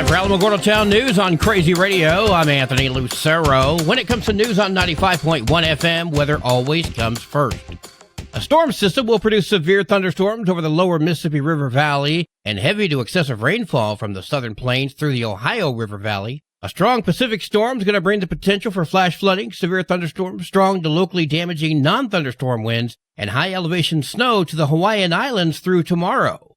Time for Alamogordo Town News on Crazy Radio. I'm Anthony Lucero. When it comes to news on 95.1 FM, weather always comes first. A storm system will produce severe thunderstorms over the lower Mississippi River Valley and heavy to excessive rainfall from the southern plains through the Ohio River Valley. A strong Pacific storm is going to bring the potential for flash flooding, severe thunderstorms, strong to locally damaging non-thunderstorm winds, and high elevation snow to the Hawaiian Islands through tomorrow.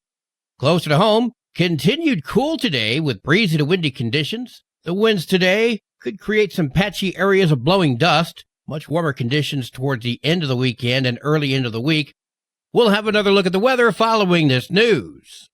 Closer to home, continued cool today with breezy to windy conditions. The winds today could create some patchy areas of blowing dust. Much warmer conditions towards the end of the weekend and early into the week. We'll have another look at the weather following this news.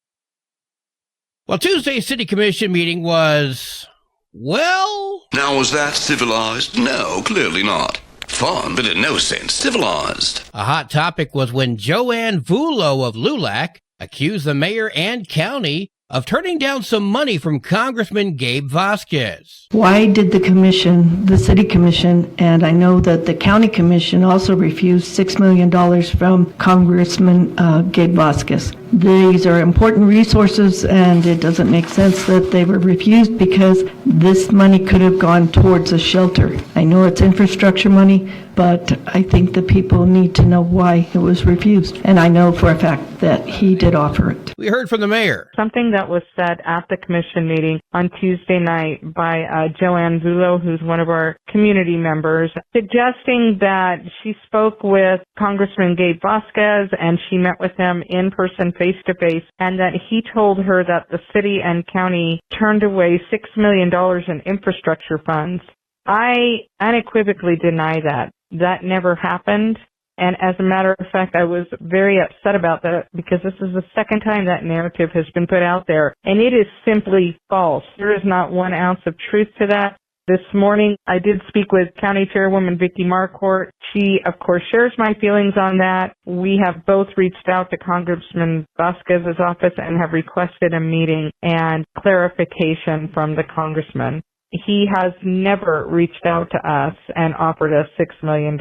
Well, Tuesday's City Commission meeting was, well... Now, was that civilized? No, clearly not. Fun, but in no sense civilized. A hot topic was when Joanne Vullo of LULAC accused the mayor and county of turning down some money from Congressman Gabe Vasquez. Why did the city commission, and I know that the county commission also refused $6 million from Congressman Gabe Vasquez? These are important resources, and it doesn't make sense that they were refused because this money could have gone towards a shelter. I know it's infrastructure money, but I think the people need to know why it was refused. And I know for a fact that he did offer it. We heard from the mayor. Something that was said at the commission meeting on Tuesday night by Joanne Vullo, who's one of our community members, suggesting that she spoke with Congressman Gabe Vasquez and she met with him in person, face-to-face, and that he told her that the city and county turned away $6 million in infrastructure funds. I unequivocally deny that. That never happened. And as a matter of fact, I was very upset about that because this is the second time that narrative has been put out there. And it is simply false. There is not 1 ounce of truth to that. This morning, I did speak with County Chairwoman Vicki Marquardt. She, of course, shares my feelings on that. We have both reached out to Congressman Vasquez's office and have requested a meeting and clarification from the congressman. He has never reached out to us and offered us $6 million.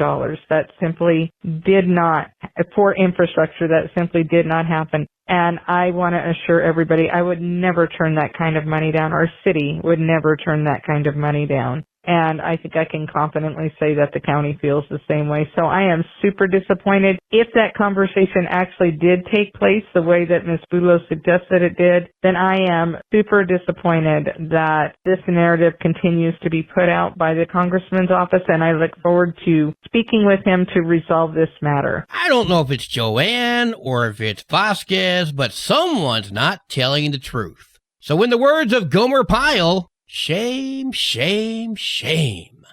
That simply did not, for infrastructure, that simply did not happen. And I want to assure everybody, I would never turn that kind of money down. Our city would never turn that kind of money down. And I think I can confidently say that the county feels the same way. So I am super disappointed. If that conversation actually did take place the way that Ms. Vullo suggested it did, then I am super disappointed that this narrative continues to be put out by the congressman's office, and I look forward to speaking with him to resolve this matter. I don't know if it's Joanne or if it's Vasquez, but someone's not telling the truth. So in the words of Gomer Pyle, shame, shame, shame.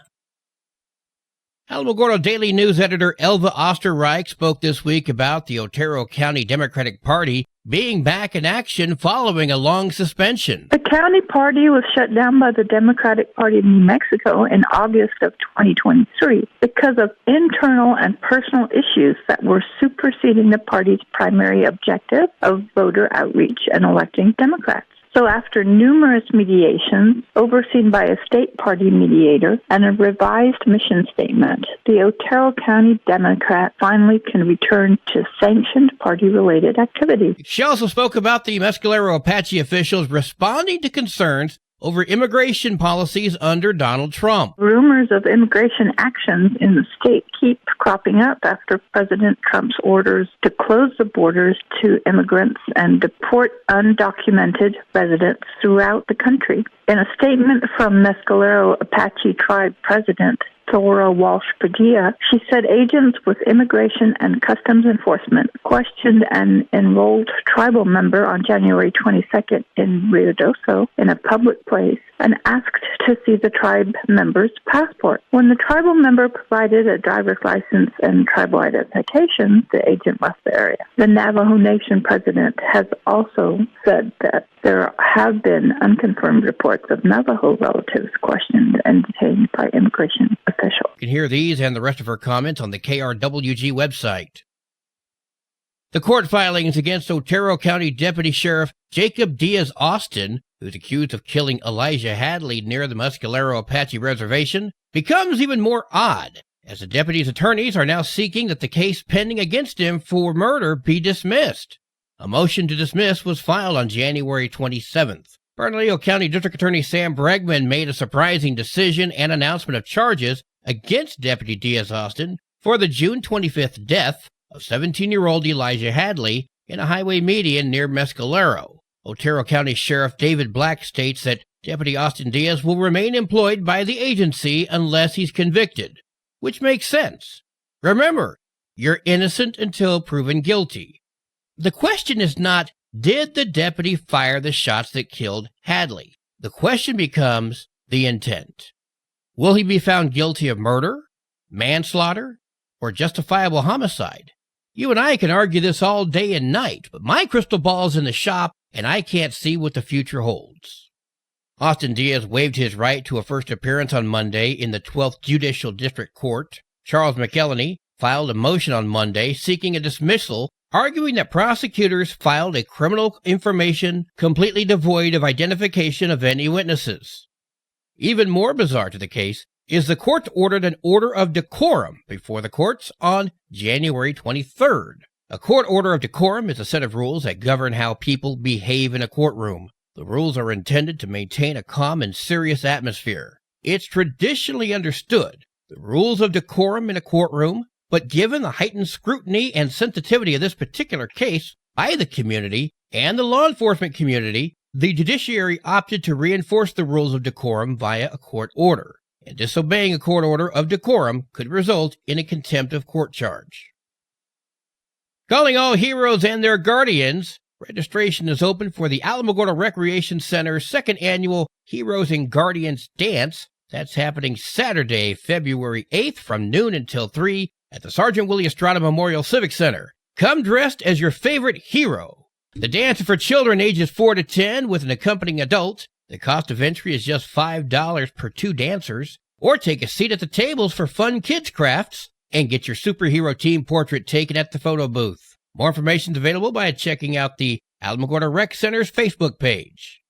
Alamogordo Daily News editor Elva Osterreich spoke this week about the Otero County Democratic Party being back in action following a long suspension. The county party was shut down by the Democratic Party of New Mexico in August of 2023 because of internal and personal issues that were superseding the party's primary objective of voter outreach and electing Democrats. So after numerous mediations, overseen by a state party mediator, and a revised mission statement, the Otero County Democrat finally can return to sanctioned party-related activities. She also spoke about the Mescalero Apache officials responding to concerns over immigration policies under Donald Trump. Rumors of immigration actions in the state keep cropping up after President Trump's orders to close the borders to immigrants and deport undocumented residents throughout the country. In a statement from Mescalero Apache Tribe President Thora Walsh Padilla, she said agents with Immigration and Customs Enforcement questioned an enrolled tribal member on January 22nd in Ruidoso in a public place and asked to see the tribe member's passport. When the tribal member provided a driver's license and tribal identification, the agent left the area. The Navajo Nation president has also said that there have been unconfirmed reports of Navajo relatives questioned and detained by immigration officials. You can hear these and the rest of her comments on the KRWG website. The court filings against Otero County Deputy Sheriff Jacob Diaz-Austin, who's accused of killing Elijah Hadley near the Mescalero Apache Reservation, becomes even more odd, as the deputy's attorneys are now seeking that the case pending against him for murder be dismissed. A motion to dismiss was filed on January 27th. Bernalillo County District Attorney Sam Bregman made a surprising decision and announcement of charges against Deputy Diaz-Austin for the June 25th death of 17-year-old Elijah Hadley in a highway median near Mescalero. Otero County Sheriff David Black states that Deputy Austin Diaz will remain employed by the agency unless he's convicted, which makes sense. Remember, you're innocent until proven guilty. The question is not, did the deputy fire the shots that killed Hadley? The question becomes the intent. Will he be found guilty of murder, manslaughter, or justifiable homicide? You and I can argue this all day and night, but my crystal ball's in the shop, and I can't see what the future holds. Austin Diaz waived his right to a first appearance on Monday in the 12th Judicial District Court. Charles McElhenney filed a motion on Monday seeking a dismissal, arguing that prosecutors filed a criminal information completely devoid of identification of any witnesses. Even more bizarre to the case is the court ordered an order of decorum before the courts on January 23rd. A court order of decorum is a set of rules that govern how people behave in a courtroom. The rules are intended to maintain a calm and serious atmosphere. It's traditionally understood the rules of decorum in a courtroom, but given the heightened scrutiny and sensitivity of this particular case by the community and the law enforcement community, the judiciary opted to reinforce the rules of decorum via a court order, and disobeying a court order of decorum could result in a contempt of court charge. Calling all heroes and their guardians, registration is open for the Alamogordo Recreation Center's second annual Heroes and Guardians Dance. That's happening Saturday, February 8th from noon until 3 at the Sergeant Willie Estrada Memorial Civic Center. Come dressed as your favorite hero. The dance is for children ages 4 to 10 with an accompanying adult. The cost of entry is just $5 per 2 dancers. Or take a seat at the tables for fun kids crafts and get your superhero team portrait taken at the photo booth. More information is available by checking out the Alamogordo Rec Center's Facebook page.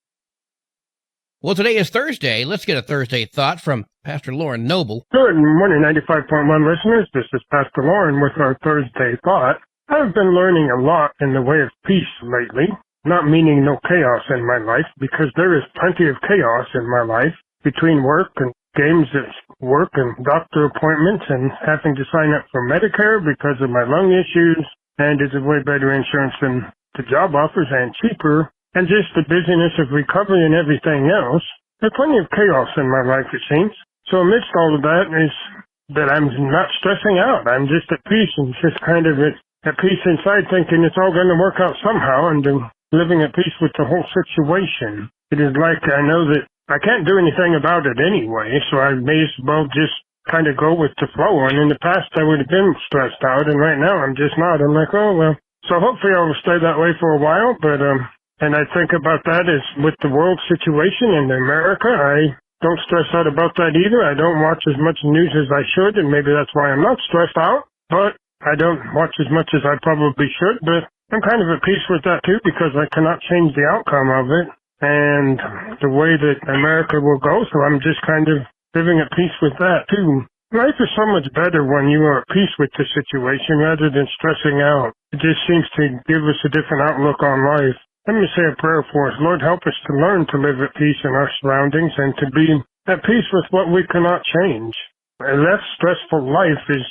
Well, today is Thursday. Let's get a Thursday thought from Pastor Lauren Noble. Good morning, 95.1 listeners. This is Pastor Lauren with our Thursday thought. I've been learning a lot in the way of peace lately, not meaning no chaos in my life, because there is plenty of chaos in my life between work and games at work and doctor appointments and having to sign up for Medicare because of my lung issues, and it's a way better insurance than the job offers and cheaper, and just the busyness of recovery and everything else. There's plenty of chaos in my life, it seems. So amidst all of that is that I'm not stressing out. I'm just at peace and just kind of at peace inside, thinking it's all going to work out somehow, and living at peace with the whole situation. It is like I know that I can't do anything about it anyway, so I may as well just kind of go with the flow. And in the past, I would have been stressed out, and right now I'm just not. I'm like, oh, well. So hopefully I will stay that way for a while, but and I think about that as with the world situation in America. I don't stress out about that either. I don't watch as much news as I should, and maybe that's why I'm not stressed out. But I don't watch as much as I probably should. But I'm kind of at peace with that too, because I cannot change the outcome of it and the way that America will go. So I'm just kind of living at peace with that too. Life is so much better when you are at peace with the situation rather than stressing out. It just seems to give us a different outlook on life. Let me say a prayer for us. Lord, help us to learn to live at peace in our surroundings and to be at peace with what we cannot change. A less stressful life is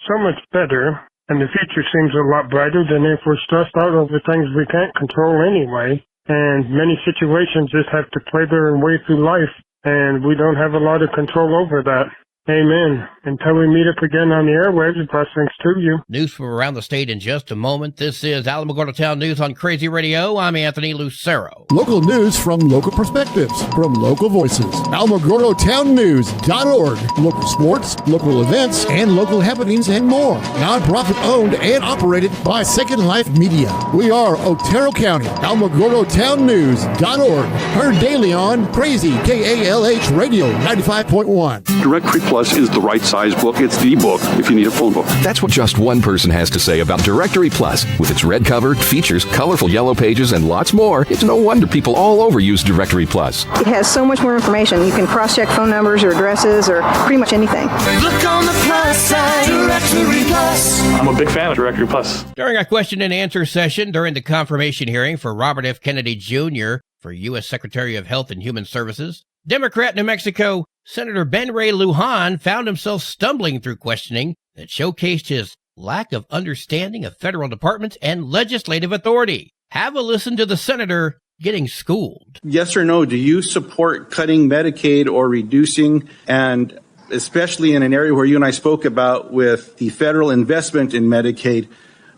so much better, and the future seems a lot brighter than if we're stressed out over things we can't control anyway. And many situations just have to play their way through life, and we don't have a lot of control over that. Amen. Until we meet up again on the airwaves, blessings to you. News from around the state in just a moment. This is Alamogordo Town News on Crazy Radio. I'm Anthony Lucero. Local news from local perspectives, from local voices. AlamogordoTownNews.org. Local sports, local events, and local happenings and more. Nonprofit owned and operated by Second Life Media. We are Otero County. AlamogordoTownNews.org. Heard daily on Crazy KALH Radio 95.1. Directory Plus is the right size book. It's the book if you need a phone book. That's what just one person has to say about Directory Plus. With its red cover, features, colorful yellow pages, and lots more, it's no wonder people all over use Directory Plus. It has so much more information. You can cross-check phone numbers or addresses or pretty much anything. Look on the plus side, Directory Plus. I'm a big fan of Directory Plus. During our question and answer session during the confirmation hearing for Robert F. Kennedy Jr., for U.S. Secretary of Health and Human Services. Democrat New Mexico Senator Ben Ray Lujan found himself stumbling through questioning that showcased his lack of understanding of federal departments and legislative authority. Have a listen to the senator getting schooled. Yes or no, do you support cutting Medicaid or reducing, and especially in an area where you and I spoke about with the federal investment in Medicaid,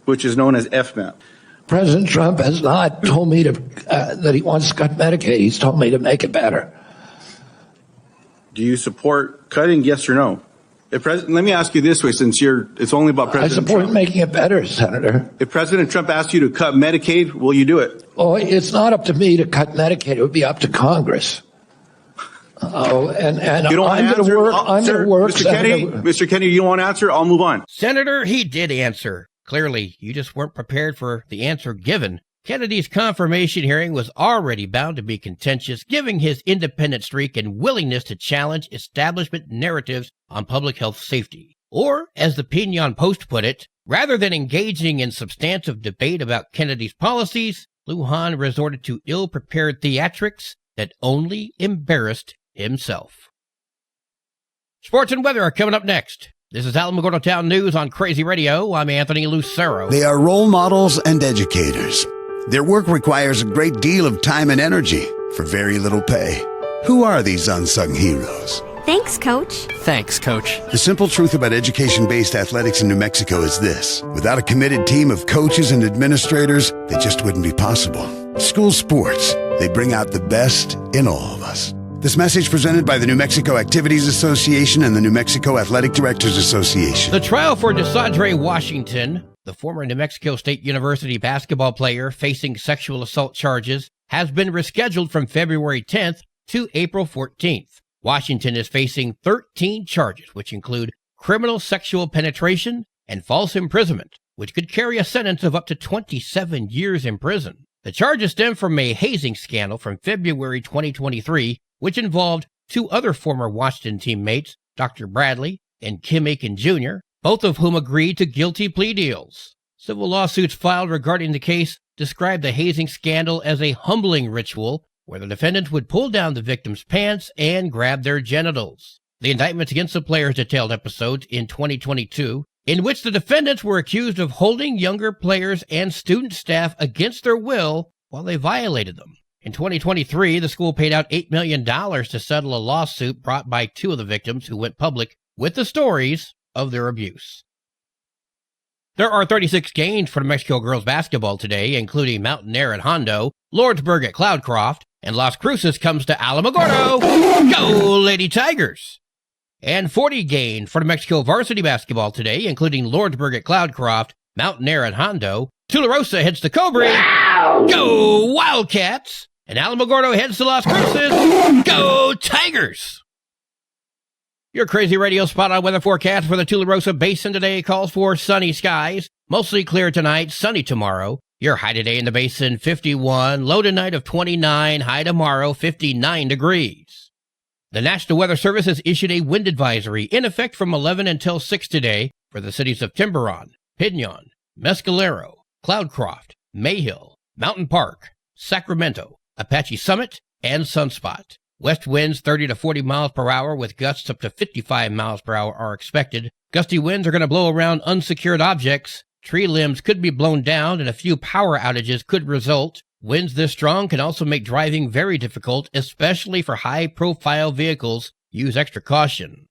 which is known as FMAP? President Trump has not told me that he wants to cut Medicaid. He's told me to make it better. Do you support cutting, yes or no? Let me ask you this way, since it's only about President Trump. I support making it better, Senator. If President Trump asks you to cut Medicaid, will you do it? Well, it's not up to me to cut Medicaid. It would be up to Congress. And I'm going to work. Mr. Kennedy, you don't want to answer? I'll move on. Senator, he did answer. Clearly, you just weren't prepared for the answer given. Kennedy's confirmation hearing was already bound to be contentious, giving his independent streak and willingness to challenge establishment narratives on public health safety. Or, as the Pinion Post put it, rather than engaging in substantive debate about Kennedy's policies, Lujan resorted to ill-prepared theatrics that only embarrassed himself. Sports and weather are coming up next. This is Alamogordo Town News on Crazy Radio. I'm Anthony Lucero. They are role models and educators. Their work requires a great deal of time and energy for very little pay. Who are these unsung heroes? Thanks, Coach. Thanks, Coach. The simple truth about education-based athletics in New Mexico is this. Without a committed team of coaches and administrators, they just wouldn't be possible. School sports, they bring out the best in all of us. This message presented by the New Mexico Activities Association and the New Mexico Athletic Directors Association. The trial for DeSandre Washington, the former New Mexico State University basketball player facing sexual assault charges, has been rescheduled from February 10th to April 14th. Washington is facing 13 charges, which include criminal sexual penetration and false imprisonment, which could carry a sentence of up to 27 years in prison. The charges stem from a hazing scandal from February 2023, which involved two other former Washington teammates, Dr. Bradley and Kim Aiken Jr., both of whom agreed to guilty plea deals. Civil lawsuits filed regarding the case described the hazing scandal as a humbling ritual where the defendants would pull down the victim's pants and grab their genitals. The indictments against the players detailed episodes in 2022 in which the defendants were accused of holding younger players and student staff against their will while they violated them. In 2023, the school paid out $8 million to settle a lawsuit brought by two of the victims who went public with the stories of their abuse. There are 36 games for New Mexico girls basketball today, including Mountain Air at Hondo, Lordsburg at Cloudcroft, and Las Cruces comes to Alamogordo. Go Lady Tigers! And 40 games for New Mexico varsity basketball today, including Lordsburg at Cloudcroft, Mountain Air at Hondo, Tularosa heads to Cobre. Wow! Go Wildcats! And Alamogordo heads to Las Cruces. Go Tigers! Your Crazy Radio spot on weather forecast for the Tularosa Basin today calls for sunny skies, mostly clear tonight, sunny tomorrow. Your high today in the basin, 51, low tonight of 29, high tomorrow, 59 degrees. The National Weather Service has issued a wind advisory in effect from 11 until 6 today for the cities of Tiburon, Pinion, Mescalero, Cloudcroft, Mayhill, Mountain Park, Sacramento, Apache Summit, and Sunspot. West winds 30 to 40 miles per hour with gusts up to 55 miles per hour are expected. Gusty winds are going to blow around unsecured objects. Tree limbs could be blown down and a few power outages could result. Winds this strong can also make driving very difficult, especially for high-profile vehicles. Use extra caution.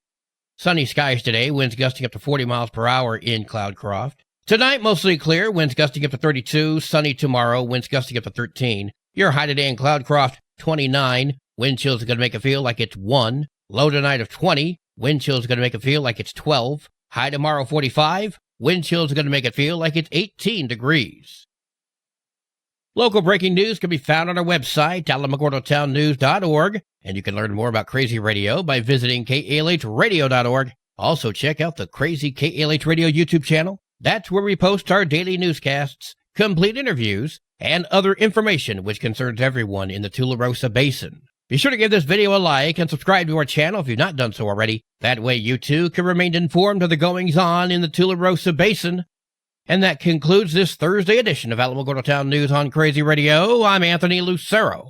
Sunny skies today, winds gusting up to 40 miles per hour in Cloudcroft. Tonight, mostly clear, winds gusting up to 32. Sunny tomorrow, winds gusting up to 13. Your high today in Cloudcroft, 29. Wind chills are going to make it feel like it's 1. Low tonight of 20. Wind chills are going to make it feel like it's 12. High tomorrow, 45. Wind chills are going to make it feel like it's 18 degrees. Local breaking news can be found on our website, alamogordotownnews.org, and you can learn more about Crazy Radio by visiting kalhradio.org. Also, check out the Crazy KALH Radio YouTube channel. That's where we post our daily newscasts, complete interviews, and other information which concerns everyone in the Tularosa Basin. Be sure to give this video a like and subscribe to our channel if you've not done so already. That way you too can remain informed of the goings-on in the Tularosa Basin. And that concludes this Thursday edition of Alamogordo Town News on Crazy Radio. I'm Anthony Lucero.